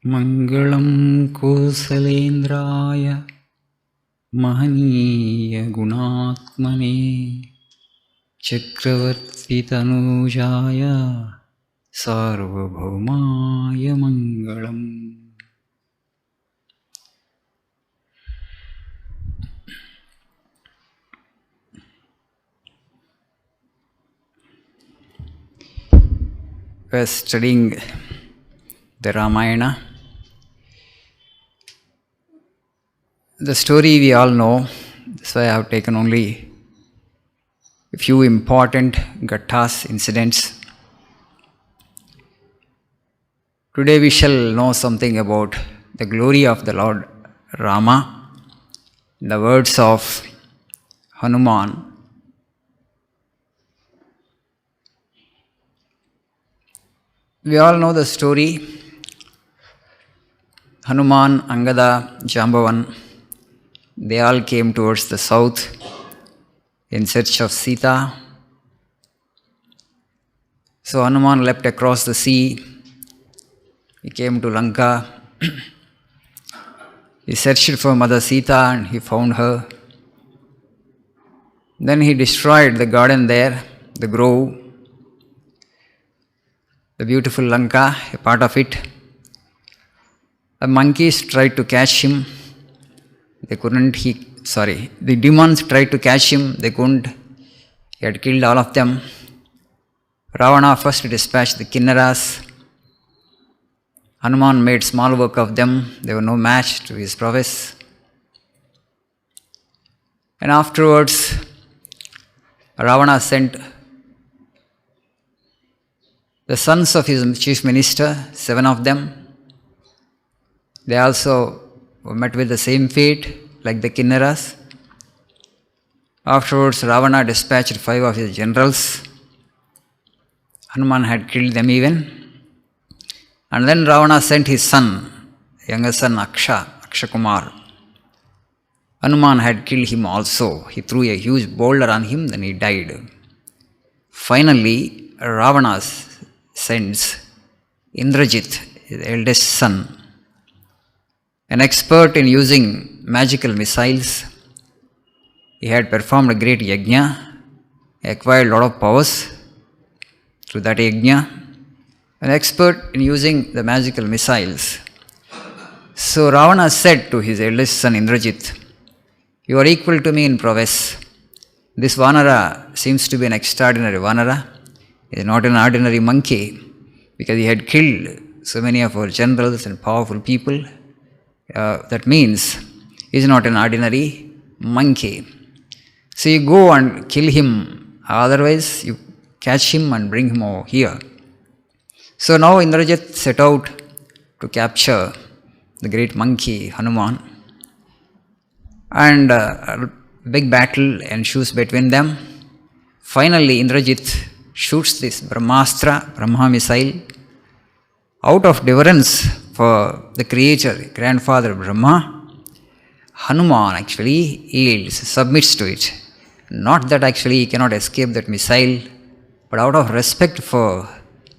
मङ्गलं कोसलेन्द्राय महनीय गुणात्मने चक्रवर्तितनूजाय सार्वभौमाय मङ्गलम्. We are studying the Ramayana. The story we all know, that's why I have taken only a few important ghattas, incidents. Today we shall know something about the glory of the Lord Rama, in the words of Hanuman. We all know the story. Hanuman, Angada, Jambavan, they all came towards the south in search of Sita. So Hanuman leapt across the sea. He came to Lanka. He searched for Mother Sita and he found her. Then he destroyed the garden there, the grove, the beautiful Lanka, a part of it. The monkeys tried to catch him. They couldn't. The demons tried to catch him. They couldn't. He had killed all of them. Ravana first dispatched the Kinnaras. Hanuman made small work of them. They were no match to his prowess. And afterwards, Ravana sent the sons of his chief minister, 7 of them. They also met with the same fate like the Kinnaras. Afterwards, Ravana dispatched 5 of his generals. Hanuman had killed them even. And then Ravana sent his son, younger son Aksha Kumar. Hanuman had killed him also. He threw a huge boulder on him, then he died. Finally, Ravana sends Indrajit, his eldest son, an expert in using magical missiles. He had performed a great yajna, acquired a lot of powers through that yajna, an expert in using the magical missiles. So Ravana said to his eldest son Indrajit, "You are equal to me in prowess. This Vanara seems to be an extraordinary Vanara. He is not an ordinary monkey, because he had killed so many of our generals and powerful people. That means he is not an ordinary monkey. So you go and kill him, otherwise you catch him and bring him over here." So now Indrajit set out to capture the great monkey Hanuman, and a big battle ensues between them. Finally Indrajit shoots this Brahmastra, Brahma missile. Out of deference for the creator, grandfather Brahma, Hanuman actually yields, submits to it. Not that actually he cannot escape that missile, but out of respect for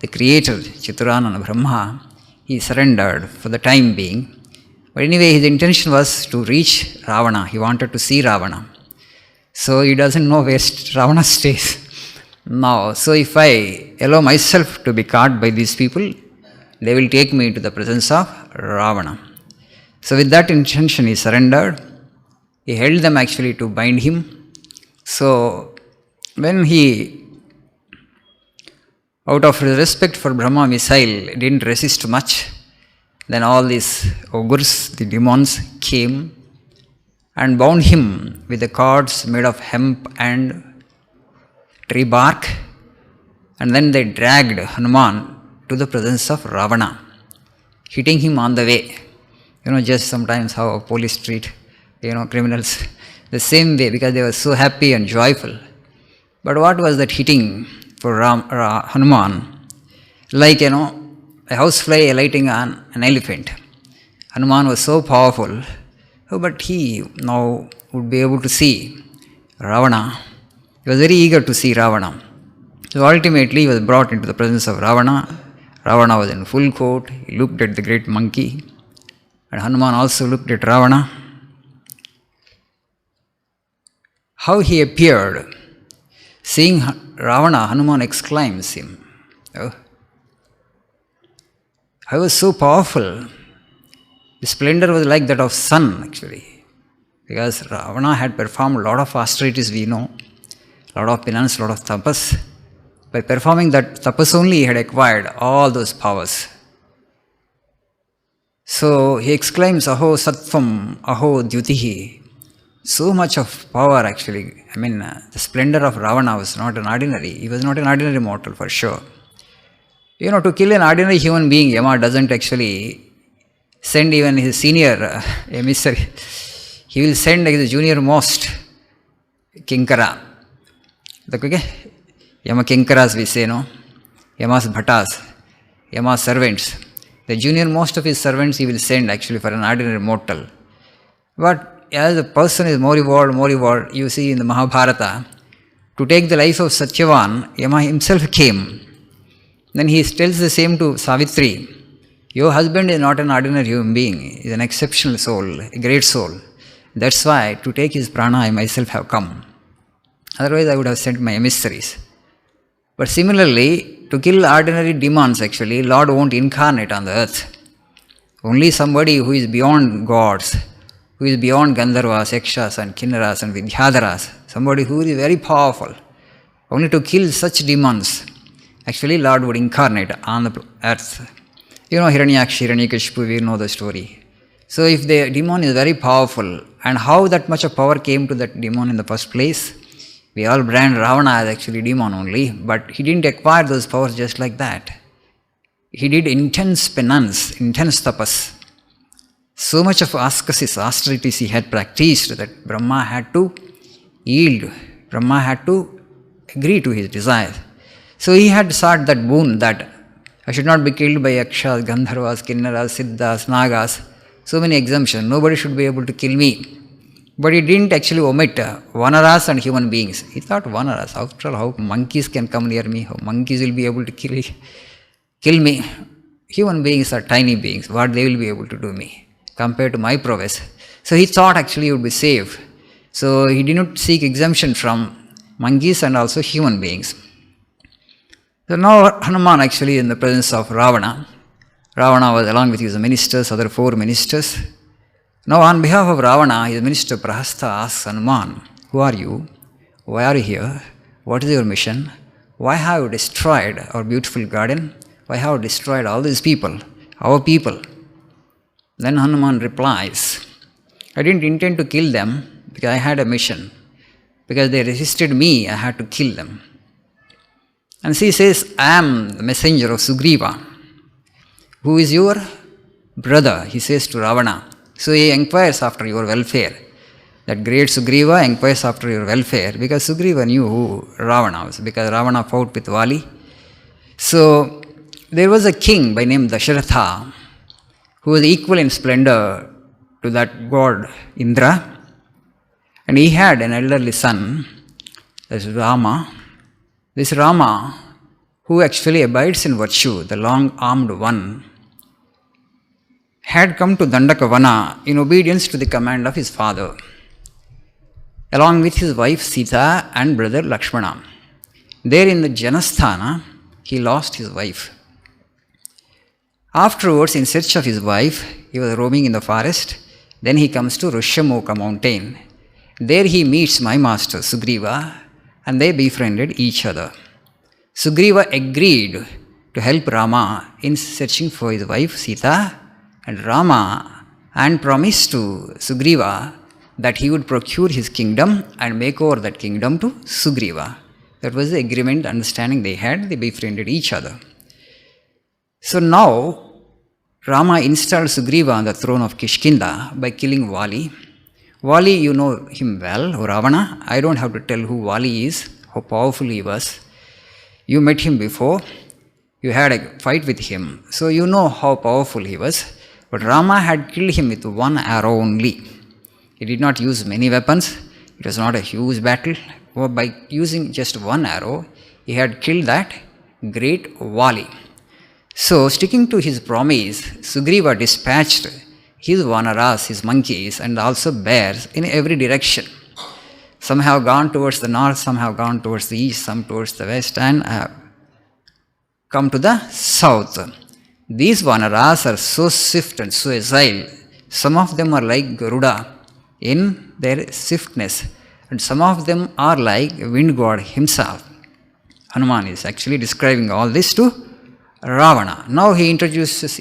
the creator, Chitranan Brahma, he surrendered for the time being. But anyway, his intention was to reach Ravana. He wanted to see Ravana. So he doesn't know where Ravana stays now. So if I allow myself to be caught by these people, they will take me to the presence of Ravana. So with that intention he surrendered. He held them actually to bind him. So when he, out of respect for Brahma missile, didn't resist much, then all these ogres, the demons, came and bound him with the cords made of hemp and tree bark, and then they dragged Hanuman to the presence of Ravana, hitting him on the way. Just sometimes how police treat, criminals, the same way, because they were so happy and joyful. But what was that hitting for Hanuman? Like, a housefly alighting on an elephant. Hanuman was so powerful, but he now would be able to see Ravana. He was very eager to see Ravana. So ultimately he was brought into the presence of Ravana, Ravana was in full coat. He looked at the great monkey. And Hanuman also looked at Ravana. How he appeared. Seeing Ravana, Hanuman exclaims him, "Oh, I was so powerful. The splendor was like that of sun, actually. Because Ravana had performed a lot of austerities, we know. A lot of penance, a lot of tapas. By performing that tapas only, he had acquired all those powers. So he exclaims, Aho Sattvam, Aho Dyutihi. So much of power, actually. The splendor of Ravana was not an ordinary. He was not an ordinary mortal, for sure. To kill an ordinary human being, Yama doesn't actually send even his senior emissary. He will send his junior most Kinkara. Okay? Yama Kinkaras we say, no? Yama's Bhattas, Yama's servants. The junior most of his servants he will send actually for an ordinary mortal. But as a person is more evolved, you see in the Mahabharata, to take the life of Satyavan, Yama himself came. Then he tells the same to Savitri. Your husband is not an ordinary human being. He is an exceptional soul, a great soul. That's why to take his prana I myself have come. Otherwise I would have sent my emissaries. But similarly, to kill ordinary demons actually, Lord won't incarnate on the earth. Only somebody who is beyond gods, who is beyond Gandharvas, Yakshas and Kinnaras and Vidyadharas, somebody who is very powerful. Only to kill such demons, actually Lord would incarnate on the earth. Hiranyakshi, Hiranyakashipu, we know the story. So if the demon is very powerful, and how that much of power came to that demon in the first place? We all brand Ravana as actually demon only, but he didn't acquire those powers just like that. He did intense penance, intense tapas. So much of ascesis, austerities he had practiced that Brahma had to yield. Brahma had to agree to his desires. So he had sought that boon that I should not be killed by Yakshas, Gandharvas, Kinnaras, Siddhas, Nagas. So many exemptions. Nobody should be able to kill me. But he didn't actually omit Vanaras and human beings. He thought Vanaras, after all, how monkeys can come near me, how monkeys will be able to kill me. Human beings are tiny beings, what they will be able to do me compared to my prowess. So he thought actually he would be safe. So he did not seek exemption from monkeys and also human beings. So now Hanuman actually in the presence of Ravana. Ravana was along with his ministers, other 4 ministers. Now on behalf of Ravana, his minister Prahasta asks Hanuman, who are you? Why are you here? What is your mission? Why have you destroyed our beautiful garden? Why have you destroyed all these people, our people? Then Hanuman replies, I didn't intend to kill them because I had a mission. Because they resisted me, I had to kill them. And she says, I am the messenger of Sugriva. Who is your brother? He says to Ravana. So he inquires after your welfare. That great Sugriva inquires after your welfare because Sugriva knew who Ravana was, because Ravana fought with Vali. So there was a king by name Dasharatha who was equal in splendor to that god Indra. And he had an elderly son, that's Rama. This Rama, who actually abides in virtue, the long-armed one, had come to Dandakavana in obedience to the command of his father, along with his wife Sita and brother Lakshmana. There in the Janasthana, he lost his wife. Afterwards, in search of his wife, he was roaming in the forest. Then he comes to Rishamoka mountain. There he meets my master Sugriva, and they befriended each other. Sugriva agreed to help Rama in searching for his wife Sita, and Rama promised to Sugriva that he would procure his kingdom and make over that kingdom to Sugriva. That was the agreement, the understanding they had. They befriended each other. So now, Rama installed Sugriva on the throne of Kishkinda by killing Vali. Vali, you know him well, or Ravana. I don't have to tell who Vali is, how powerful he was. You met him before. You had a fight with him. So you know how powerful he was. But Rama had killed him with one arrow only. He did not use many weapons. It was not a huge battle. By using just one arrow, he had killed that great Vali. So, sticking to his promise, Sugriva dispatched his vanaras, his monkeys, and also bears in every direction. Some have gone towards the north, some have gone towards the east, some towards the west, and have come to the south. These vanaras are so swift and so agile. Some of them are like Garuda in their swiftness, and some of them are like wind god himself. Hanuman is actually describing all this to Ravana. Now he introduces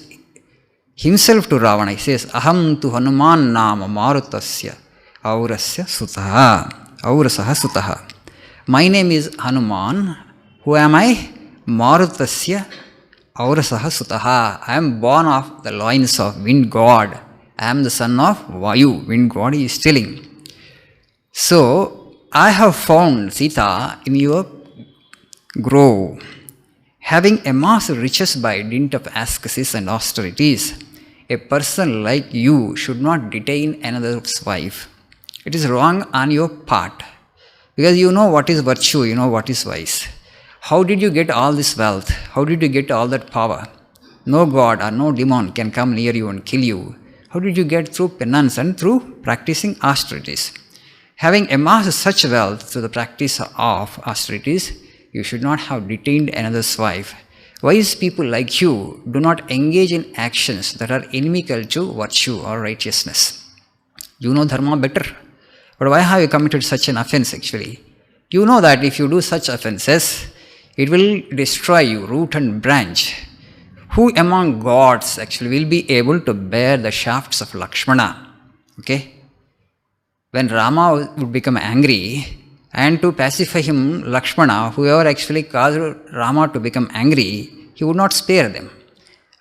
himself to Ravana. He says, Aham tu Hanuman nama marutasya aurasya sutaha. My name is Hanuman. Who am I? Marutasya aurasaha sutaha. I am born of the loins of wind god. I am the son of Vayu. Wind god is telling. So, I have found Sita in your grove. Having amassed riches by dint of ascetics and austerities, a person like you should not detain another's wife. It is wrong on your part, because you know what is virtue, you know what is vice. How did you get all this wealth? How did you get all that power? No god or no demon can come near you and kill you. How did you get? Through penance and through practicing austerities. Having amassed such wealth through the practice of austerities, you should not have detained another's wife. Wise people like you do not engage in actions that are inimical to virtue or righteousness. You know dharma better. But why have you committed such an offense actually? You know that if you do such offenses, it will destroy you, root and branch. Who among gods actually will be able to bear the shafts of Lakshmana? Okay? When Rama would become angry, and to pacify him, Lakshmana, whoever actually caused Rama to become angry, he would not spare them.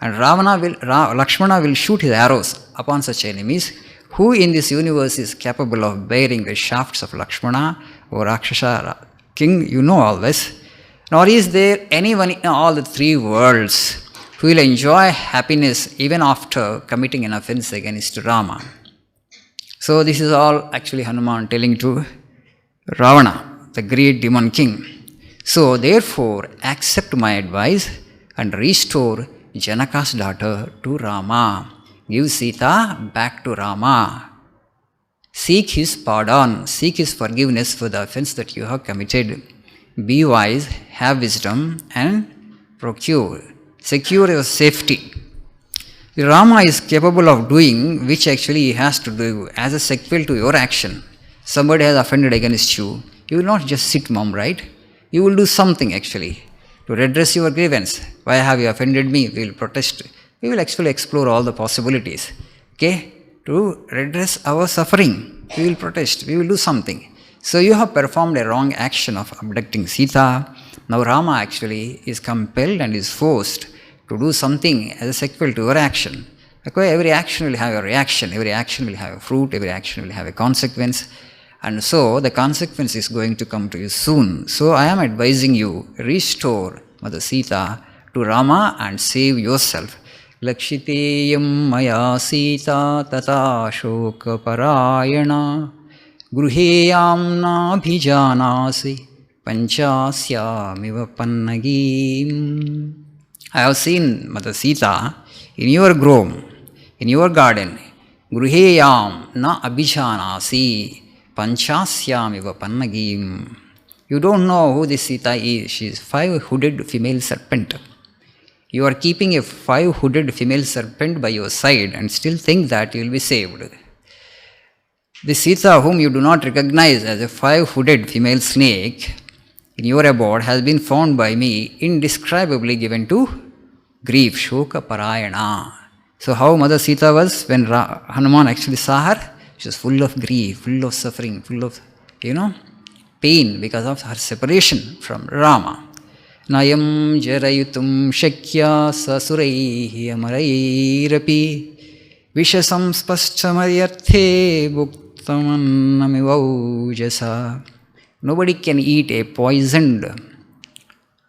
And Lakshmana will shoot his arrows upon such enemies. Who in this universe is capable of bearing the shafts of Lakshmana or Rakshasa king? You know all this. Nor is there anyone in all the three worlds who will enjoy happiness even after committing an offense against Rama. So this is all actually Hanuman telling to Ravana, the great demon king. So therefore, accept my advice and restore Janaka's daughter to Rama. Give Sita back to Rama. Seek his pardon, seek his forgiveness for the offense that you have committed. Be wise, have wisdom, and secure your safety. Rama is capable of doing which actually he has to do as a sequel to your action. Somebody has offended against you. You will not just sit mum, right? You will do something actually to redress your grievance. Why have you offended me? We will protest. We will actually explore all the possibilities. Okay? To redress our suffering. We will protest. We will do something. So you have performed a wrong action of abducting Sita. Now Rama actually is compelled and is forced to do something as a sequel to your action. Okay, every action will have a reaction, every action will have a fruit, every action will have a consequence. And so the consequence is going to come to you soon. So I am advising you, restore Mother Sita to Rama and save yourself. Lakshiteyam maya Sita tata shoka parayana gruheyam na bhijanasi panchasyamiva pannagim. I have seen Mother Sita in your grove, in your garden. Gruheyam na abhijanasi panchasyamiva pannagim. You don't know who this Sita is. She is 5-hooded female serpent. You are keeping a 5-hooded female serpent by your side and still think that you will be saved. This Sita, whom you do not recognize as a 5-hooded female snake in your abode, has been found by me indescribably given to grief, shoka parayana. So how Mother Sita was when Hanuman actually saw her? She was full of grief, full of suffering, full of, pain because of her separation from Rama. Nayam jarayutum shakya sasuraihi amarairapi vishasam spaschamayarthe bhuktamannamivaujasa. Nobody can eat a poisoned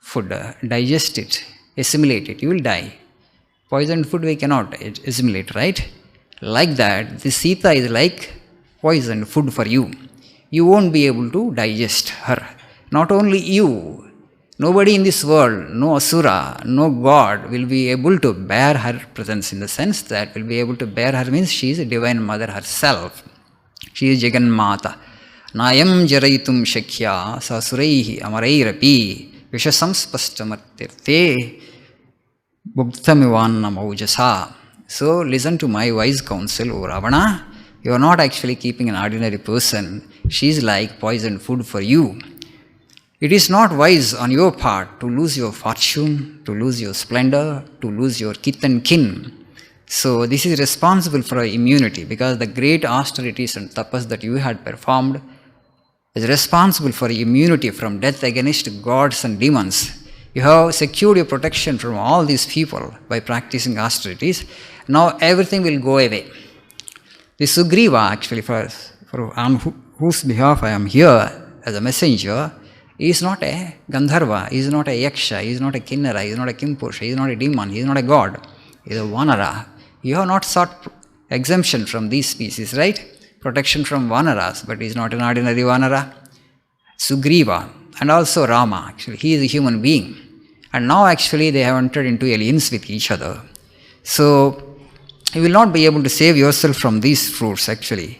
food, digest it, assimilate it. You will die. Poisoned food we cannot assimilate, right? Like that, this Sita is like poisoned food for you. You won't be able to digest her. Not only you, Nobody in this world, no asura, no god will be able to bear her presence, in the sense that will be able to bear her means she is a divine mother herself. She is Jaganmata. Nayam jaraitum shakya sasuraihi amarairapi vishasamspastamartirte bhuktamivannam aujasa. So listen to my wise counsel, O Ravana. You are not actually keeping an ordinary person. She is like poisoned food for you. It is not wise on your part to lose your fortune, to lose your splendor, to lose your kith and kin. So this is responsible for our immunity, because the great austerities and tapas that you had performed is responsible for immunity from death against gods and demons. You have secured your protection from all these people by practicing austerities. Now everything will go away. The Sugriva, actually, on whose behalf I am here as a messenger, he is not a Gandharva, he is not a Yaksha, he is not a Kinnara, he is not a Kimpusha, he is not a demon, he is not a god, he is a Vanara. You have not sought exemption from these species, right? Protection from Vanaras, but he is not an ordinary Vanara. Sugriva, and also Rama, actually, he is a human being. And now actually they have entered into alliance with each other. So you will not be able to save yourself from these fruits, actually.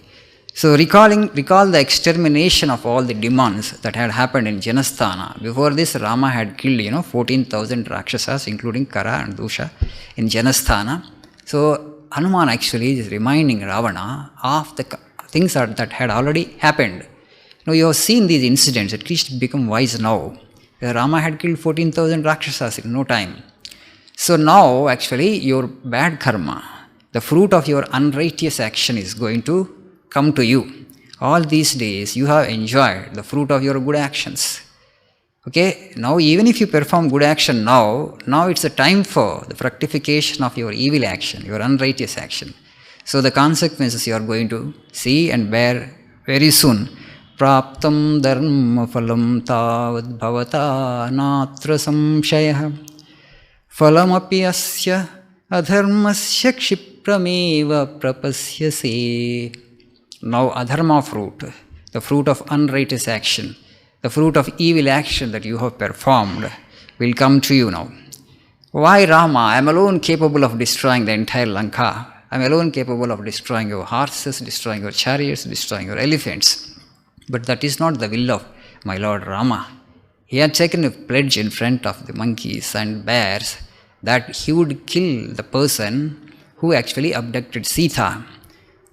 So recall the extermination of all the demons that had happened in Janasthana. Before this, Rama had killed, 14,000 Rakshasas, including Kara and Dusha, in Janasthana. So Hanuman actually is reminding Ravana of the things that had already happened. Now you have seen these incidents, at least become wise now. Rama had killed 14,000 Rakshasas in no time. So now actually your bad karma, the fruit of your unrighteous action is going to come to you. All these days you have enjoyed the fruit of your good actions. Okay, now even if you perform good action now it's the time for the fructification of your evil action, your unrighteous action. So the consequences you are going to see and bear very soon. Praptam dharma phalam tavad bhavata natra samshayah phalam api asya adharmasya kshiprameva prapasyase. Now adharma fruit, the fruit of unrighteous action, the fruit of evil action that you have performed will come to you now. Why Rama? I am alone capable of destroying the entire Lanka. I am alone capable of destroying your horses, destroying your chariots, destroying your elephants. But that is not the will of my Lord Rama. He had taken a pledge in front of the monkeys and bears that he would kill the person who actually abducted Sita.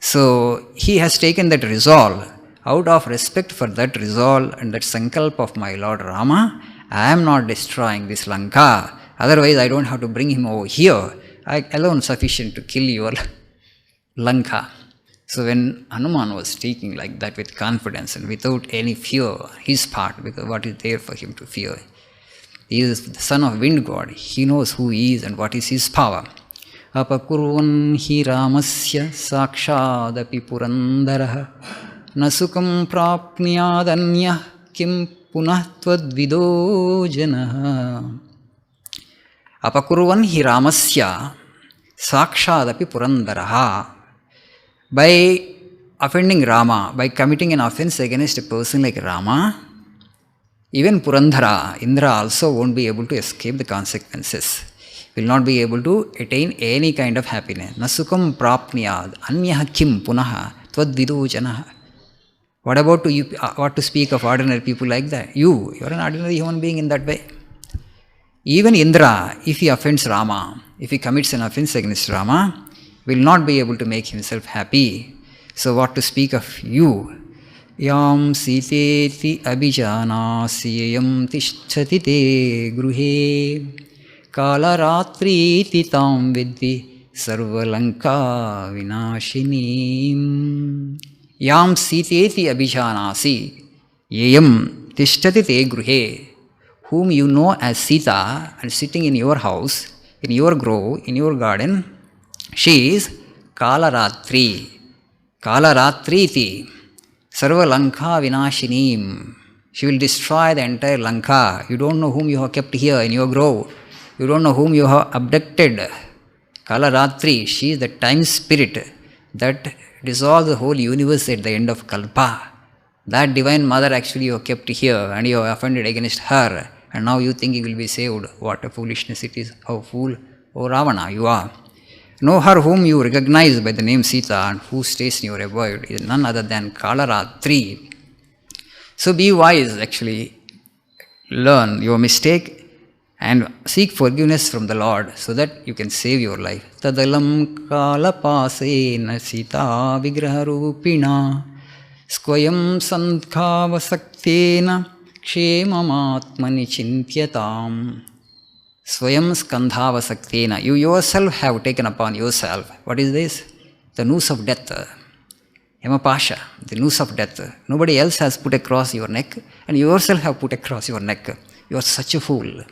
So he has taken that resolve. Out of respect for that resolve and that sankalp of my Lord Rama, I am not destroying this Lanka. Otherwise I don't have to bring him over here. I alone sufficient to kill your Lanka. So when Hanuman was speaking like that with confidence and without any fear on his part, because what is there for him to fear? He is the son of wind god. He knows who he is and what is his power. Apakurvan hi ramasya sakshadapi purandaraha nasukam prapniyadanya kim punah tvad janaha. Apakurvan hi ramasya sakshadapi purandaraha. By offending Rama, by committing an offense against a person like Rama, even Purandhara, Indra also won't be able to escape the consequences. Will not be able to attain any kind of happiness. Nasukam prapniyad anyah kim punaha tvad janaha. What about you? What to speak of ordinary people like that? You are an ordinary human being in that way. Even Indra, if he offends Rama, if he commits an offense against Rama, will not be able to make himself happy. So what to speak of you? Yam siteti abhijanasi yam tishtati te gruhe kala ratri tam vidhi sarvalanka vinashinim. Yam siteti abhijanasi yam tishtati te gruhe. Whom you know as Sita and sitting in your house, in your grove, in your garden, she is Kalaratri. Kalaratriti. Sarva Lanka Vinashinim. She will destroy the entire Lanka. You don't know whom you have kept here in your grove. You don't know whom you have abducted. Kalaratri. She is the time spirit that dissolves the whole universe at the end of Kalpa. That divine mother actually you have kept here and you have offended against her. and now you think you will be saved. What a foolishness it is. How fool, O Ravana, you are. Know her whom you recognize by the name Sita and who stays in your abode is none other than Kalaratri. So be wise, actually. Learn your mistake and seek forgiveness from the Lord so that you can save your life. Tadalam kalapasena Sita vigraharupina Skwayam sandhavasaktena kshemamatmani chintyatam. Swayam skandhavasaktena. You yourself have taken upon yourself. What is this? The noose of death. Yamapasha, the noose of death. Nobody else has put across your neck, and you yourself have put across your neck. You are such a fool.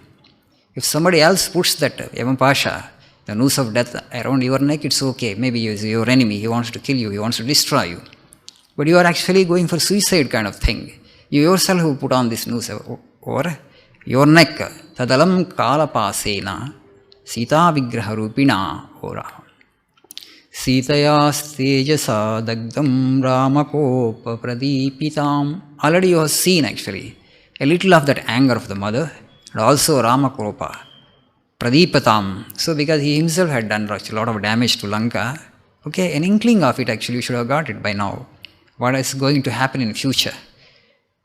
If somebody else puts that Yamapasha, the noose of death, around your neck, it's okay. Maybe he is your enemy. He wants to kill you. He wants to destroy you. But you are actually going for suicide kind of thing. You yourself have put on this noose over your neck. Tadalam kalapasena Sita vigraharupina ora. Sitaya stejasa dagdam ramakopa pradipitam. Already you have seen actually a little of that anger of the mother and also Ramakopa pradipatam. So because he himself had done a lot of damage to Lanka, okay, an inkling of it actually you should have got it by now. What is going to happen in the future?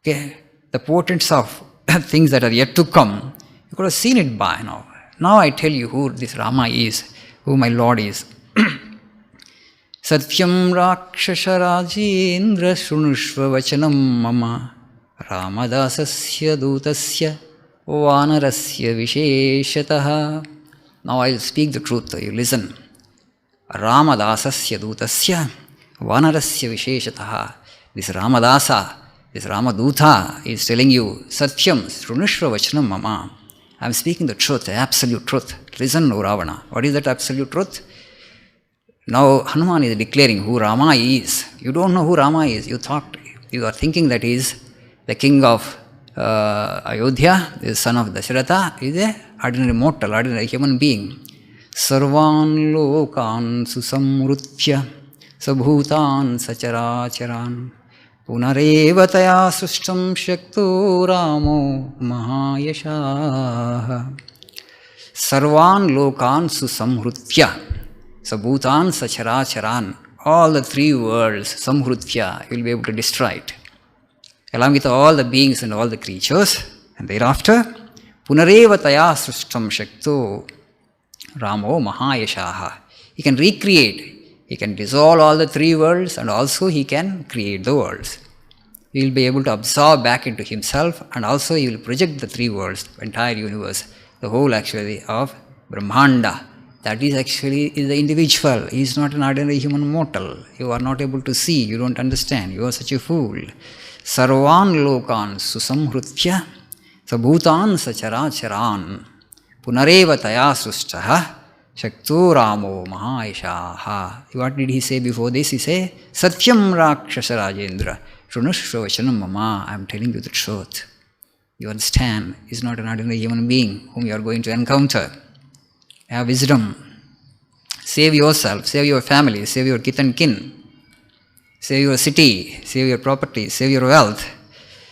Okay, the portents of things that are yet to come, you could have seen it by now. Now I tell you who this Rama is, who my Lord is. Satyam rakshasa rajendra shrunushva vachanam mama Ramadasasya dutasya vanarasya visheshataha. Now I will speak the truth, you listen. Ramadasasya dutasya vanarasya visheshataha. This Ramadasa, this Ramaduta is telling you, Satyam Srunushva Vachanam Mama. I am speaking the truth, the absolute truth. Listen, O Ravana. What is that absolute truth? Now Hanuman is declaring who Rama is. You don't know who Rama is. You are thinking that he is the king of Ayodhya, the son of Dasharatha. He is an ordinary mortal, ordinary human being. Sarvan lokan susamrutya sabhutan sacharacharan punarevataya sustam shakto ramo mahayashaha. Sarvan lokan susamrutya sabhutan sacharacharan. All the three worlds, samhrutya, you will be able to destroy it, along with all the beings and all the creatures. And thereafter, punarevataya sustam shakto ramo mahayashaha. He can recreate. He can dissolve all the three worlds and also he can create the worlds. He will be able to absorb back into himself and also he will project the three worlds, the entire universe, the whole actually of Brahmanda. That is actually is the individual. He is not an ordinary human mortal. You are not able to see, you don't understand. You are such a fool. Sarvan lokan susamhrutya sabhutan sacharacharan punarevataya sustaha Shakto Ramo Mahayashaha. What did he say before this? He said, Satyam Rakshasa Rajendra Shrunushva Vachanam Mama. I am telling you the truth. You understand? He is not an ordinary human being whom you are going to encounter. Have wisdom. Save yourself, save your family, save your kith and kin, save your city, save your property, save your wealth.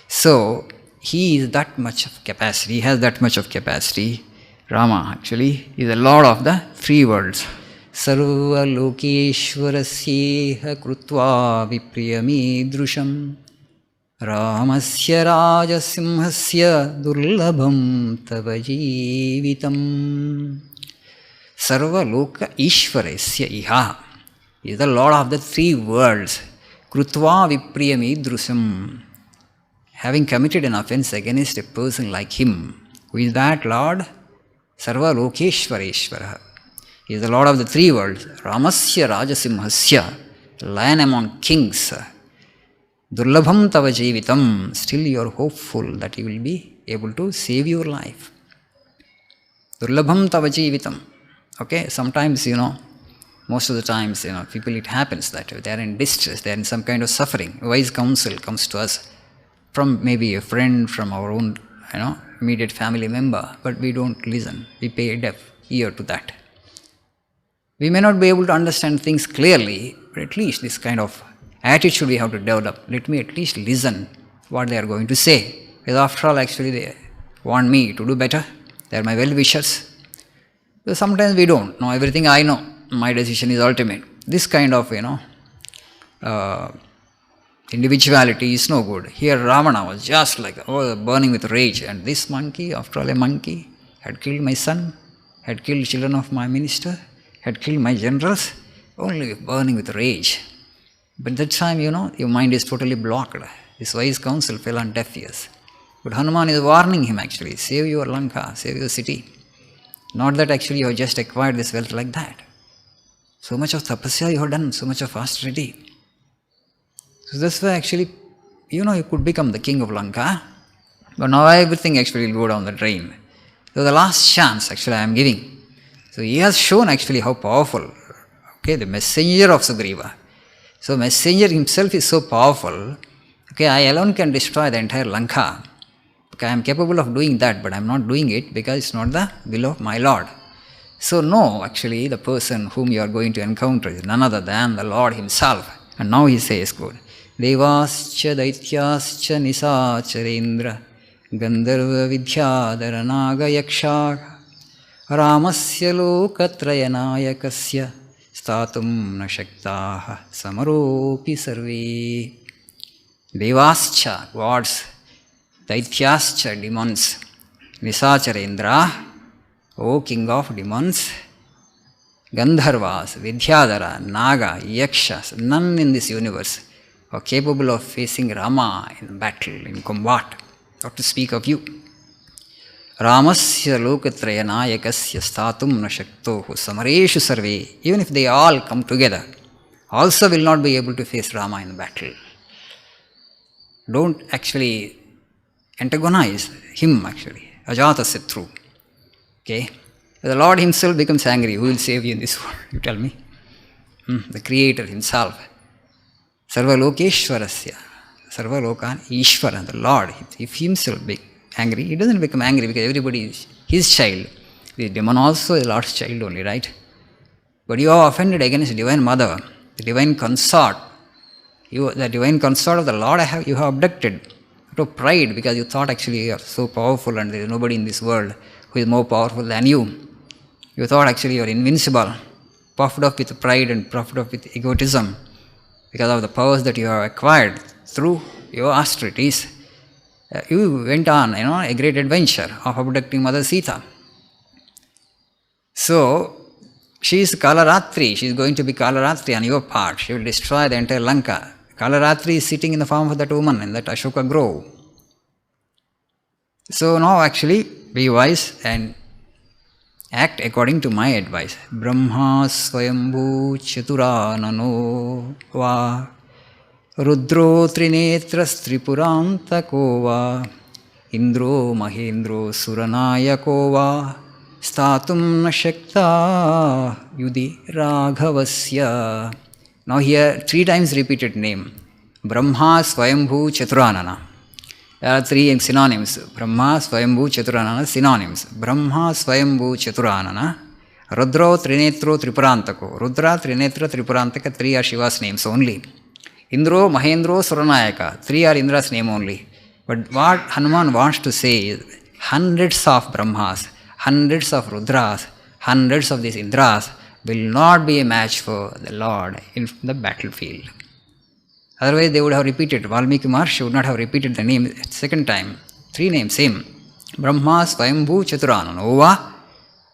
So, he is that much of capacity. He has that much of capacity. Rama actually is the Lord of the three worlds. Sarva lokeshwarasyeha krutva vipriyamidrusham Ramasya rajasimhasya durlabham tava jeevitam. Sarva loka ishwarasya iha is the Lord of the three worlds. Krutva vipriyamidrusham. Having committed an offense against a person like him. Who is that Lord? Sarva Lokeshwareshwara. He is the Lord of the three worlds. Ramasya Rajasimhasya, Lion among kings. Durlabham tava jeevitam. Still you are hopeful that you will be able to save your life. Durlabham tava jeevitam. Okay, sometimes, most of the times, people, it happens that they are in distress, they are in some kind of suffering. Wise counsel comes to us from maybe a friend, from our own, immediate family member, but we don't listen. We pay a deaf ear to that. We may not be able to understand things clearly, but at least this kind of attitude we have to develop. Let me at least listen what they are going to say. Because after all, actually, want me to do better. They are my well-wishers. So sometimes we don't know everything I know. My decision is ultimate. This kind of, individuality is no good. Here Ravana was just like, burning with rage. And this monkey, after all a monkey, had killed my son, had killed children of my minister, had killed my generals, only burning with rage. But that time, your mind is totally blocked. This wise counsel fell on deaf ears. But Hanuman is warning him actually, save your Lanka, save your city. Not that actually you have just acquired this wealth like that. So much of tapasya you have done, so much of austerity. So that's why actually, you could become the king of Lanka, but now everything actually will go down the drain. So the last chance actually I am giving. So he has shown actually how powerful, the messenger of Sugriva. So messenger himself is so powerful, I alone can destroy the entire Lanka. I am capable of doing that, but I am not doing it because it's not the will of my Lord. So no, actually the person whom you are going to encounter is none other than the Lord himself. And now he says, good. Devascha daityascha nisacharendra gandharva vidyadhara naga yaksha ramasya lokatrayanayakasya statum na shaktaha samaropi sarve. Devascha, gods, daityascha, demons, nisacharendra, O king of demons, Gandharvas, Vidyadhara, Naga, Yakshas, none in this universe are capable of facing Rama in battle, in combat, not to speak of you. Ramasya lokatrayanayakasya statum na shaktohu samareshu sarve. Even if they all come together, also will not be able to face Rama in battle. Don't actually antagonize him actually, Ajata Satru. The Lord himself becomes angry. Who will save you in this world? You tell me. The Creator himself. Sarva Lokeshwarasya. Sarva Lokan Ishvara, the Lord. If he himself be angry, he doesn't become angry because everybody is his child. The demon also is Lord's child only, right? But you have offended against Divine Mother, the Divine Consort. The Divine Consort of the Lord you have abducted out of pride because you thought actually you are so powerful and there is nobody in this world who is more powerful than you. You thought actually you are invincible, puffed up with pride and puffed up with egotism because of the powers that you have acquired through your austerities. You went on, a great adventure of abducting Mother Sita. So, she is Kalaratri. She is going to be Kalaratri on your part. She will destroy the entire Lanka. Kalaratri is sitting in the form of that woman in that Ashoka grove. So now actually be wise and act according to my advice. Brahma swayambhu chaturanano va rudro trinetras tripurantako va indro mahendro suranayako va statum na shakta yudi raghavasya. Now here 3 times repeated name. Brahma swayambhu chaturanana. There are 3 synonyms. Brahma, Swayambhu, Chaturanana, synonyms. Brahma, Swayambhu, Chaturanana. Rudra, Trinetro, Tripurantako. Rudra, Trinetra, Tripurantaka, 3 are Shiva's names only. Indro, Mahendro, Suranayaka, 3 are Indra's name only. But what Hanuman wants to say is hundreds of Brahmas, hundreds of Rudras, hundreds of these Indras will not be a match for the Lord in the battlefield. Otherwise, they would have repeated. Valmiki Maharshi would not have repeated the name second time. 3 names, same. Brahma, Swayambhu, Chaturanana. Ova.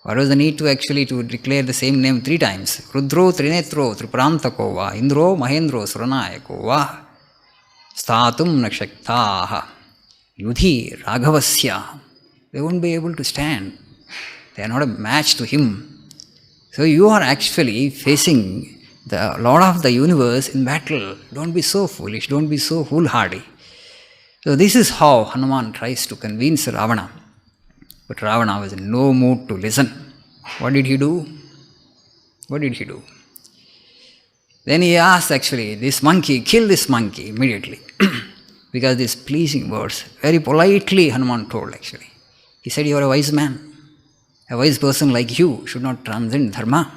What was the need to actually to declare the same name 3 times? Rudro, Trinetro, Tripurantako va. Indro, Mahendro, Suranayako va. Statum nakshaktaha. Yudhi, Raghavasya. They won't be able to stand. They are not a match to him. So you are actually facing the Lord of the universe in battle. Don't be so foolish, don't be so foolhardy. So this is how Hanuman tries to convince Ravana. But Ravana was in no mood to listen. What did he do? Then he asked actually, this monkey, kill this monkey immediately. Because these pleasing words, very politely Hanuman told actually. He said, you are a wise man. A wise person like you should not transcend dharma.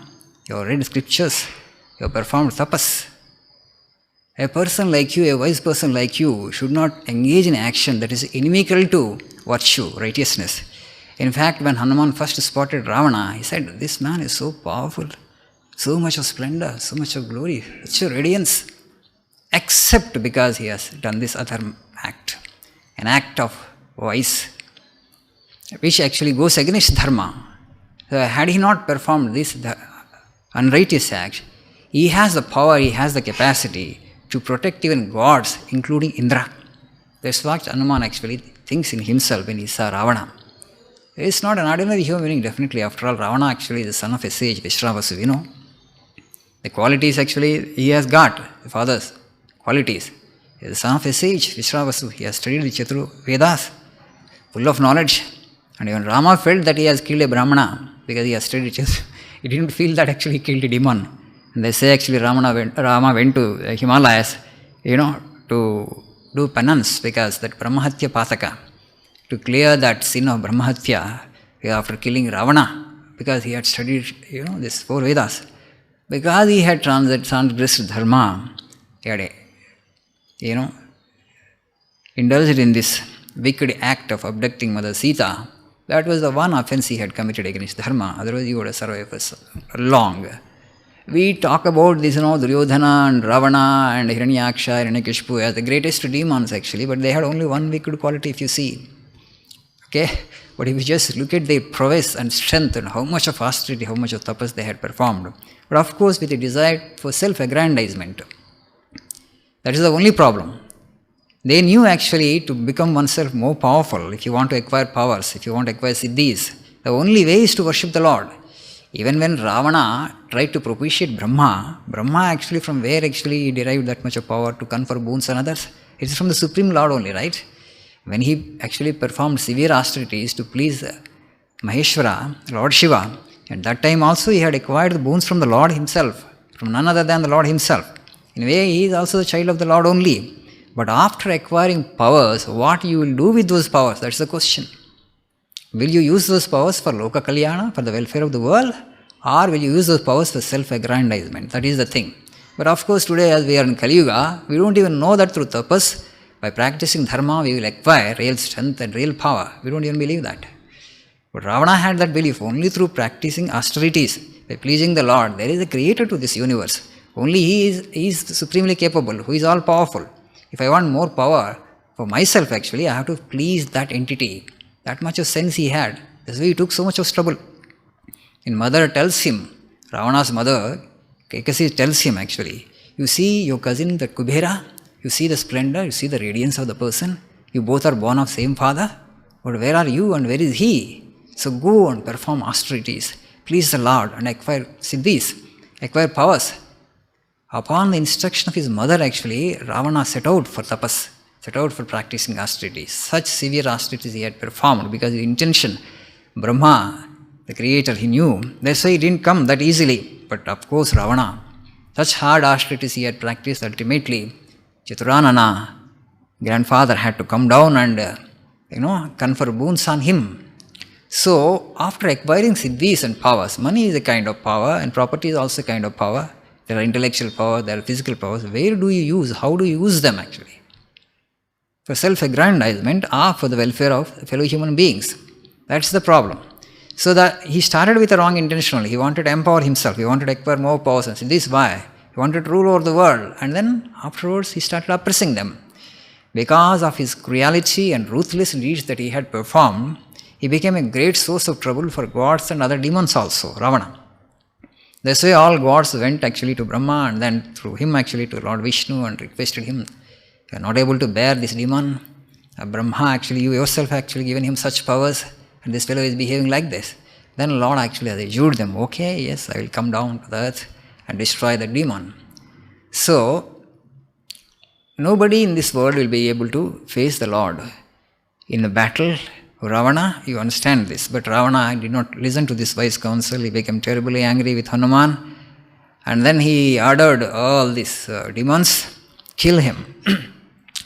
You have read scriptures. You have performed tapas. A person like you, a wise person like you, should not engage in action that is inimical to virtue, righteousness. In fact, when Hanuman first spotted Ravana, he said, "This man is so powerful, so much of splendor, so much of glory, such a radiance, except because he has done this other act, an act of vice, which actually goes against dharma." So had he not performed this unrighteous act, he has the power, he has the capacity to protect even gods, including Indra. That's what Hanuman actually thinks in himself when he saw Ravana. He is not an ordinary human being, definitely. After all, Ravana actually is the son of a sage, Vishwavasu, The qualities actually he has got, the father's qualities. He is the son of a sage, Vishwavasu. He has studied the Chaturu Vedas, full of knowledge. And even Rama felt that he has killed a Brahmana because he has studied Chaturu. He didn't feel that actually he killed a demon. And they say actually Rama went to the Himalayas, to do penance because that Brahmahatya Pataka, to clear that sin of Brahmahatya after killing Ravana, because he had studied, this 4 Vedas. Because he had transgressed dharma, he had, indulged in this wicked act of abducting Mother Sita. That was the one offense he had committed against dharma. Otherwise, he would have survived for so long. We talk about this, Duryodhana and Ravana and Hiranyaksha, Hiranyakashipu as the greatest demons actually, but they had only one wicked quality if you see. Okay? But if you just look at their prowess and strength and how much of austerity, how much of tapas they had performed. But of course, with a desire for self-aggrandizement. That is the only problem. They knew actually to become oneself more powerful, if you want to acquire powers, if you want to acquire siddhis, the only way is to worship the Lord. Even when Ravana tried to propitiate Brahma actually from where actually he derived that much of power to confer boons on others? It's from the Supreme Lord only, right? When he actually performed severe austerities to please Maheshwara, Lord Shiva, at that time also he had acquired the boons from the Lord himself, from none other than the Lord himself. In a way, he is also the child of the Lord only. But after acquiring powers, what you will do with those powers? That's the question. Will you use those powers for Loka Kalyana, for the welfare of the world? Or will you use those powers for self-aggrandizement? That is the thing. But of course, today as we are in Kali Yuga, we don't even know that through tapas, by practicing dharma, we will acquire real strength and real power. We don't even believe that. But Ravana had that belief. Only through practicing austerities, by pleasing the Lord, there is a creator to this universe. Only he is supremely capable, who is all powerful. If I want more power for myself actually, I have to please that entity. That much of sense he had. That's why he took so much of trouble. And mother tells him, Ravana's mother, Ekadasi tells him actually, you see your cousin, that Kubera, you see the splendor, you see the radiance of the person, you both are born of same father, but where are you and where is he? So go and perform austerities, please the Lord and acquire siddhis, acquire powers. Upon the instruction of his mother actually, Ravana set out for tapas, set out for practicing austerities. Such severe austerities he had performed because his intention, Brahma, the creator, he knew. That's why he didn't come that easily. But of course, Ravana, such hard austerities he had practiced, ultimately, Chaturanana, grandfather, had to come down and, confer boons on him. So, after acquiring siddhis and powers, money is a kind of power and property is also a kind of power. There are intellectual power, there are physical powers. Where do you use? How do you use them actually? For self-aggrandizement or for the welfare of fellow human beings? That's the problem. So that he started with the wrong intention. He wanted to empower himself. He wanted to acquire more powers. And this is why. He wanted to rule over the world. And then afterwards he started oppressing them. Because of his cruelty and ruthless deeds that he had performed, he became a great source of trouble for gods and other demons also, Ravana. That's why all gods went actually to Brahma and then through him actually to Lord Vishnu and requested him, you are not able to bear this demon. Brahma actually, you yourself actually given him such powers and this fellow is behaving like this. Then Lord actually has adjured them, okay, yes, I will come down to the earth and destroy the demon. So, nobody in this world will be able to face the Lord. In a battle, Ravana, you understand this, but Ravana did not listen to this wise counsel. He became terribly angry with Hanuman and then he ordered all these demons, kill him.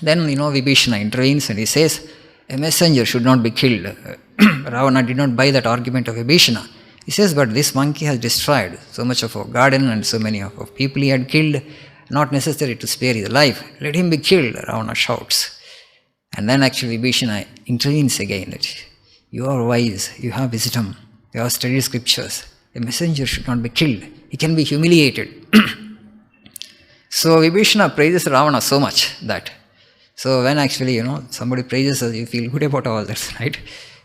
Then, Vibhishana intervenes and he says, a messenger should not be killed. Ravana did not buy that argument of Vibhishana. He says, but this monkey has destroyed so much of our garden and so many of people he had killed not necessary to spare his life. Let him be killed, Ravana shouts. And then actually Vibhishana intervenes again. That you are wise, you have wisdom, you have studied scriptures. A messenger should not be killed. He can be humiliated. So Vibhishana praises Ravana so much that. So when actually, somebody praises us, you feel good about all that, right?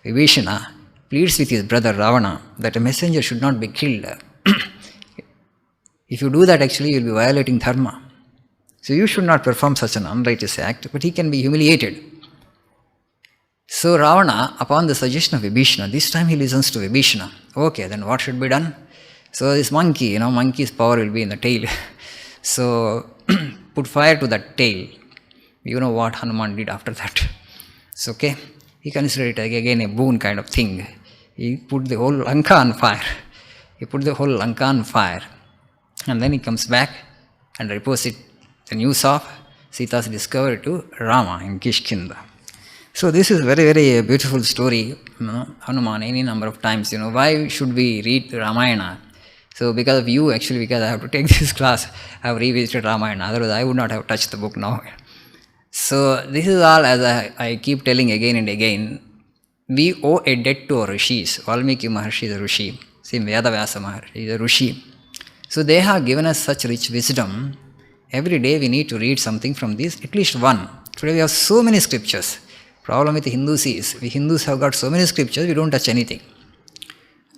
Vibhishana pleads with his brother Ravana that a messenger should not be killed. If you do that, actually, you will be violating dharma. So you should not perform such an unrighteous act, but he can be humiliated. So Ravana, upon the suggestion of Vibhishana, this time he listens to Vibhishana. Okay, then what should be done? So this monkey, monkey's power will be in the tail. So put fire to that tail. You know what Hanuman did after that. It's okay. He considered it again a boon kind of thing. He put the whole Lanka on fire. And then he comes back and reports the news of Sita's discovery to Rama in Kishkinda. So this is very, very beautiful story. Hanuman any number of times. Why should we read Ramayana? So because of you, actually, because I have to take this class, I have revisited Ramayana. Otherwise, I would not have touched the book now. So this is all, as I keep telling again and again, we owe a debt to our rishis. Valmiki Maharshi is a rishi. Same Vedavyasa Maharshi is a rishi. So they have given us such rich wisdom. Every day we need to read something from these, at least one. Today we have so many scriptures. Problem with the Hindus is, we Hindus have got so many scriptures, we don't touch anything.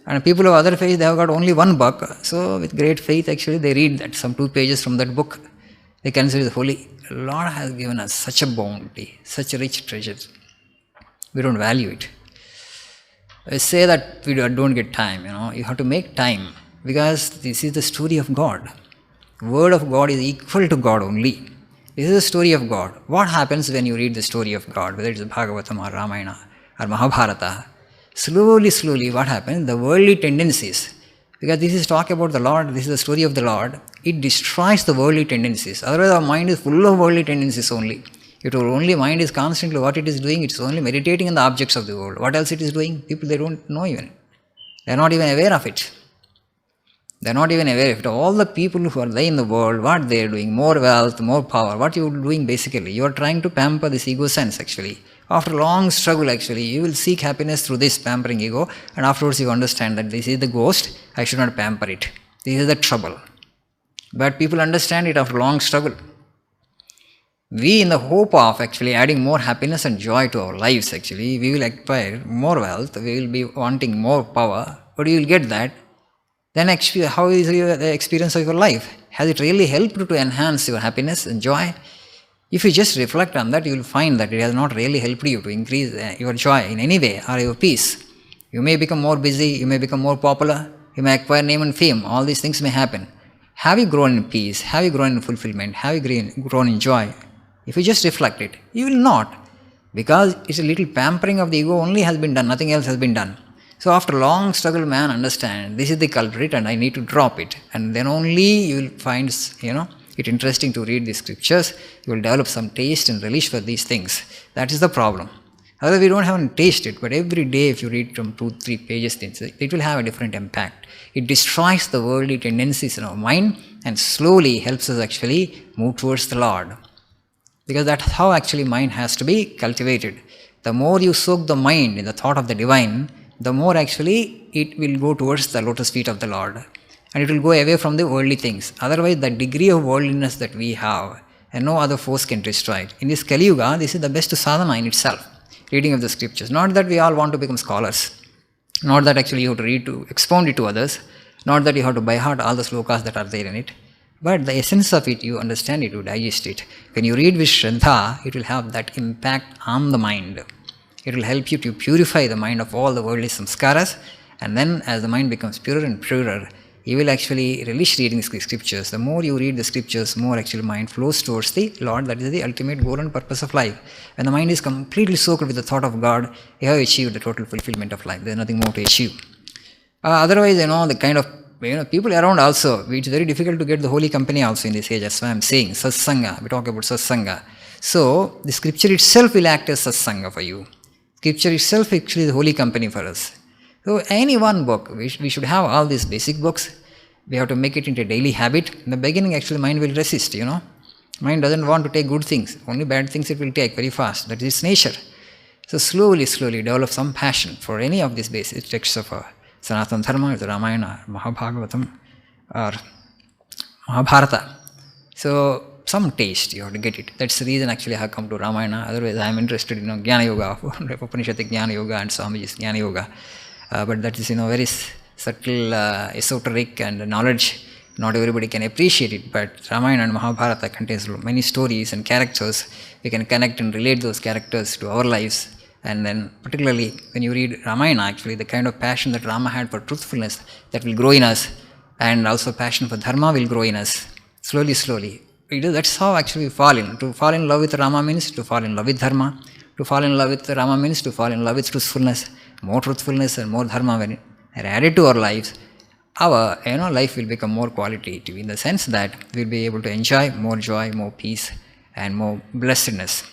And people of other faiths, they have got only one book. So with great faith, actually, they read that, some 2 pages from that book. They consider it holy. Lord has given us such a bounty, such a rich treasure. We don't value it. I say that we don't get time, You have to make time. Because this is the story of God. Word of God is equal to God only. This is the story of God. What happens when you read the story of God, whether it's Bhagavatam or Ramayana or Mahabharata? Slowly, what happens? The worldly tendencies, because this is talk about the Lord, this is the story of the Lord, it destroys the worldly tendencies. Otherwise, our mind is full of worldly tendencies only. If our only mind is constantly what it is doing, it's only meditating on the objects of the world. What else it is doing? People, they don't know even. They are not even aware of it. They are not even aware of it. All the people who are there in the world, what they are doing, more wealth, more power, what you are doing basically, you are trying to pamper this ego sense actually. After a long struggle actually, you will seek happiness through this pampering ego, and afterwards you understand that this is the ghost, I should not pamper it. This is the trouble. But people understand it after long struggle. We, in the hope of actually adding more happiness and joy to our lives actually, we will acquire more wealth, we will be wanting more power, but you will get that. Then actually, how is the experience of your life? Has it really helped to enhance your happiness and joy? If you just reflect on that, you will find that it has not really helped you to increase your joy in any way or your peace. You may become more busy, you may become more popular, you may acquire name and fame, all these things may happen. Have you grown in peace? Have you grown in fulfillment? Have you grown in joy? If you just reflect it, you will not. Because it's a little pampering of the ego only has been done, nothing else has been done. So after long struggle, man understands this is the culprit and I need to drop it. And then only you will find, it interesting to read the scriptures. You will develop some taste and relish for these things. That is the problem. Otherwise, we don't have to taste it. But every day, if you read from 2-3 pages, it will have a different impact. It destroys the worldly tendencies in our mind and slowly helps us actually move towards the Lord. Because that's how actually mind has to be cultivated. The more you soak the mind in the thought of the divine, the more actually it will go towards the lotus feet of the Lord. And it will go away from the worldly things. Otherwise, the degree of worldliness that we have, and no other force can destroy it. In this Kali Yuga, this is the best sadhana in itself, reading of the scriptures. Not that we all want to become scholars. Not that actually you have to read to expound it to others. Not that you have to by heart all the slokas that are there in it. But the essence of it, you understand it, you digest it. When you read with Shraddha, it will have that impact on the mind. It will help you to purify the mind of all the worldly samskaras, and then as the mind becomes purer and purer, you will actually relish reading the scriptures. The more you read the scriptures, more actually mind flows towards the Lord. That is the ultimate goal and purpose of life. When the mind is completely soaked with the thought of God, you have achieved the total fulfillment of life. There is nothing more to achieve. Otherwise, the kind of people around also, it's very difficult to get the holy company also in this age. That's why I'm saying satsanga. We talk about satsanga. So the scripture itself will act as satsanga for you. Scripture itself actually is the holy company for us. So any one book, we should have all these basic books. We have to make it into a daily habit. In the beginning, actually, mind will resist, Mind doesn't want to take good things. Only bad things it will take very fast. That is its nature. So slowly develop some passion for any of these basic texts of Sanatana Dharma, the Ramayana, Mahabhagavatam, or Mahabharata. So some taste, you have to get it. That's the reason actually I have come to Ramayana. Otherwise I am interested in Jnana Yoga, Upanishadic Jnana Yoga and Swamiji's Jnana Yoga. But that is very subtle, esoteric and knowledge. Not everybody can appreciate it, but Ramayana and Mahabharata contains many stories and characters. We can connect and relate those characters to our lives. And then particularly when you read Ramayana, actually the kind of passion that Rama had for truthfulness, that will grow in us, and also passion for dharma will grow in us. Slowly. That's how actually we fall in. To fall in love with Rama means to fall in love with dharma. To fall in love with Rama means to fall in love with truthfulness. More truthfulness and more dharma when are added to our lives, our life will become more qualitative, in the sense that we'll be able to enjoy more joy, more peace, and more blessedness.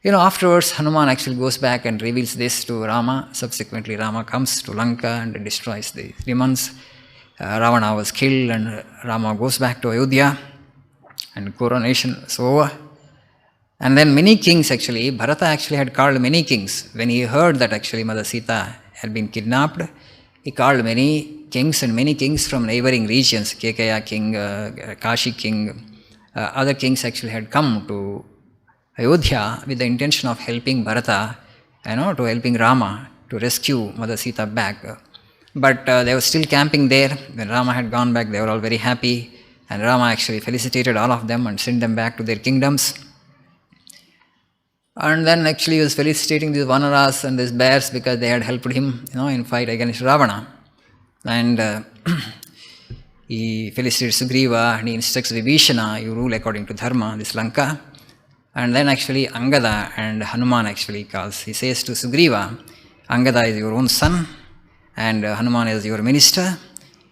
Afterwards, Hanuman actually goes back and reveals this to Rama. Subsequently, Rama comes to Lanka and destroys the demons. Ravana was killed, and Rama goes back to Ayodhya, and coronation is over. And then many kings actually, Bharata actually had called many kings. When he heard that actually Mother Sita had been kidnapped, he called many kings and many kings from neighboring regions. Kekaya king, Kashi king, other kings actually had come to Ayodhya with the intention of helping Bharata, to helping Rama to rescue Mother Sita back. But they were still camping there. When Rama had gone back, they were all very happy. And Rama actually felicitated all of them and sent them back to their kingdoms. And then actually he was felicitating these Vanaras and these bears because they had helped him, in fight against Ravana. And he felicitated Sugriva, and he instructs Vibhishana, you rule according to dharma, this Lanka. And then actually Angada and Hanuman actually calls. He says to Sugriva, Angada is your own son, and Hanuman is your minister.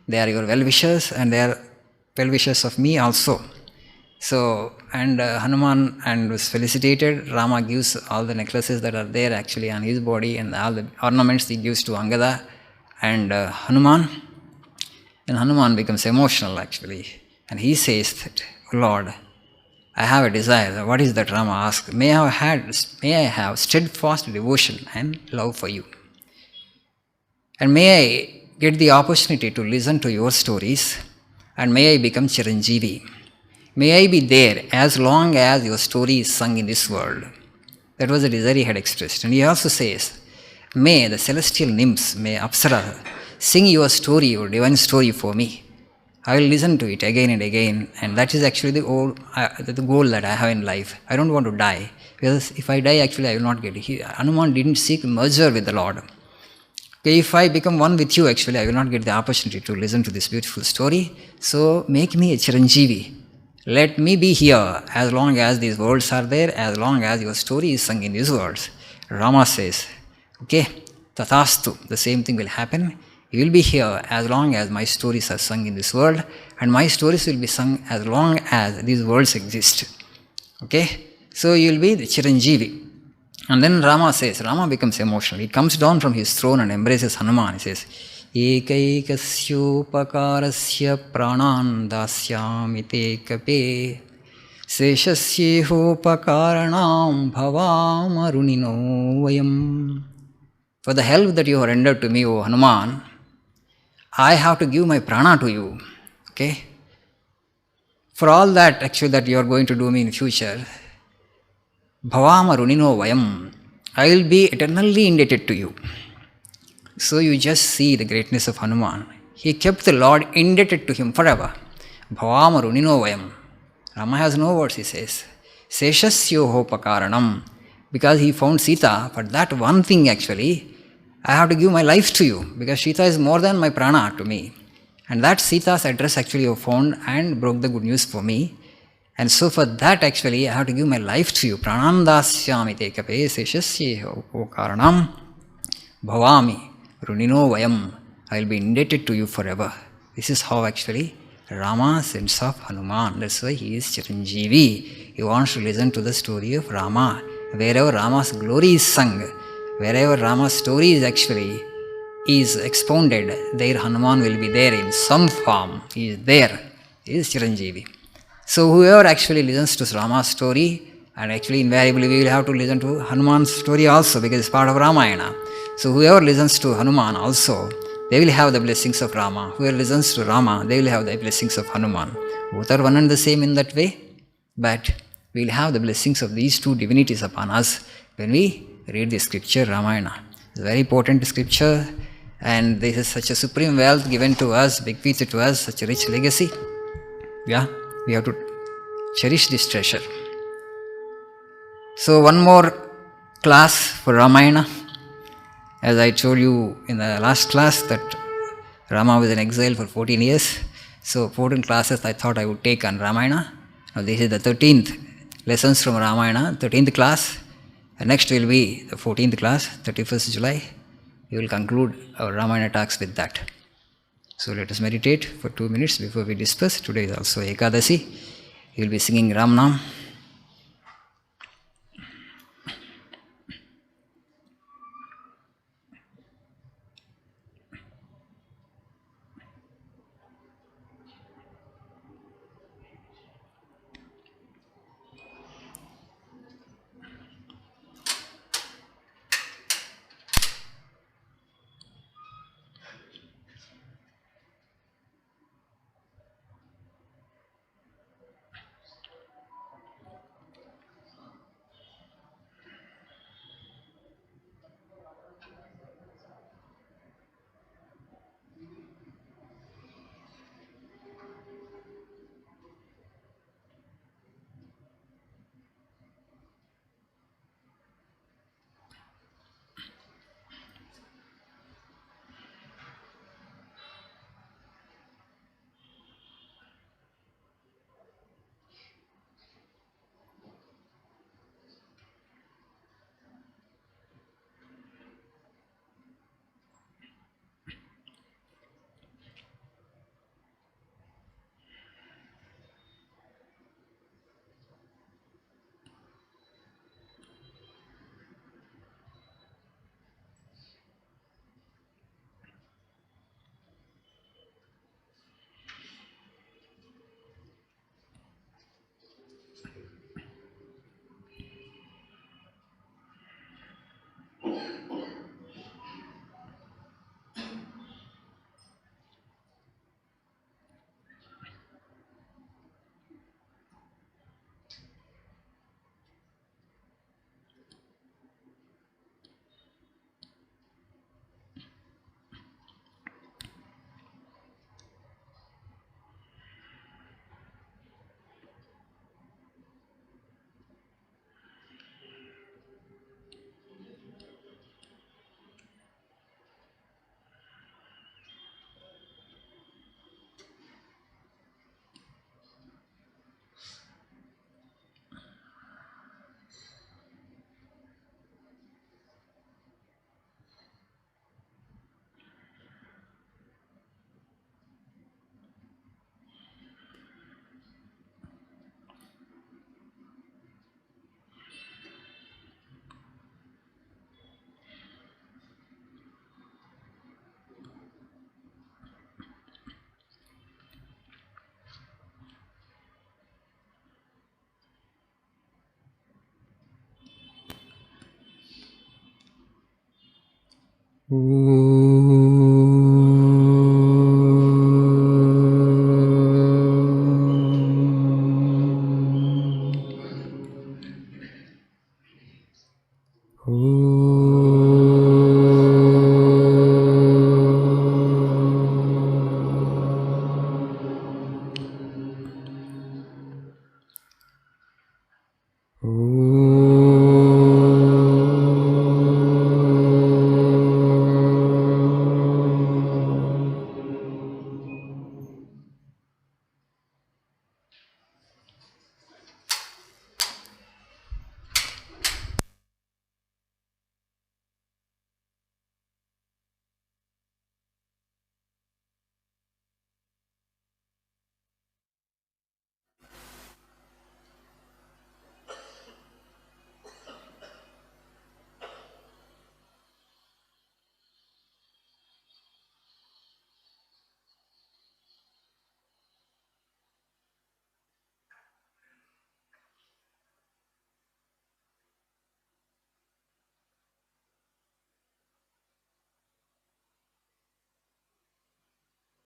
They are your well-wishers, and they are well-wishers of me also. So, and Hanuman was felicitated. Rama gives all the necklaces that are there actually on his body, and all the ornaments he gives to Angada and Hanuman. And Hanuman becomes emotional actually. And he says that, Lord, I have a desire. What is that? Rama asks. May I have steadfast devotion and love for you. And may I get the opportunity to listen to your stories, and may I become Chiranjeevi. May I be there as long as your story is sung in this world. That was the desire he had expressed. And he also says, may the celestial nymphs, may Apsara, sing your story, your divine story for me. I will listen to it again and again. And that is actually the goal that I have in life. I don't want to die. Because if I die, actually I will not get it. Hanuman didn't seek merger with the Lord. Okay, if I become one with you, actually I will not get the opportunity to listen to this beautiful story. So make me a Chiranjeevi. Let me be here as long as these worlds are there, as long as your story is sung in these worlds. Rama says, okay, tathastu, the same thing will happen. You will be here as long as my stories are sung in this world, and my stories will be sung as long as these worlds exist. Okay, so you will be the Chiranjeevi. And then Rama becomes emotional. He comes down from his throne and embraces Hanuman. He says, Ekaikasyopakarasya pranan dasyami te kape seshasyehopakaranaam bhavamarunino vayam. For the help that you have rendered to me, O Hanuman, I have to give my prana to you. Okay? For all that actually that you are going to do me in future, bhavamarunino vayam, I will be eternally indebted to you. So you just see the greatness of Hanuman. He kept the Lord indebted to him forever. Bhavamarunino vayam. Rama has no words, he says. Seshasyohopakaranam. Because he found Sita, for that one thing actually, I have to give my life to you. Because Sita is more than my prana to me. And that Sita's address actually you found and broke the good news for me. And so for that actually, I have to give my life to you. Pranandasyami te kape seshasyehokaranam bhavami. Runino vayam, I will be indebted to you forever. This is how actually Rama sends off Hanuman. That's why he is Chiranjeevi. He wants to listen to the story of Rama. Wherever Rama's glory is sung, wherever Rama's story is actually is expounded, there Hanuman will be there in some form. He is there. He is Chiranjeevi. So whoever actually listens to Rama's story, and actually invariably we will have to listen to Hanuman's story also because it's part of Ramayana. So whoever listens to Hanuman also, they will have the blessings of Rama. Whoever listens to Rama, they will have the blessings of Hanuman. Both are one and the same in that way, but we will have the blessings of these two divinities upon us when we read the scripture Ramayana. It's a very important scripture, and this is such a supreme wealth given to us, bequeathed to us, such a rich legacy. Yeah, we have to cherish this treasure. So one more class for Ramayana. As I told you in the last class that Rama was in exile for 14 years. So 14 classes I thought I would take on Ramayana. Now this is the 13th lessons from Ramayana, 13th class. And next will be the 14th class, 31st July. We will conclude our Ramayana talks with that. So let us meditate for 2 minutes before we disperse. Today is also Ekadasi. We will be singing Ram Nam.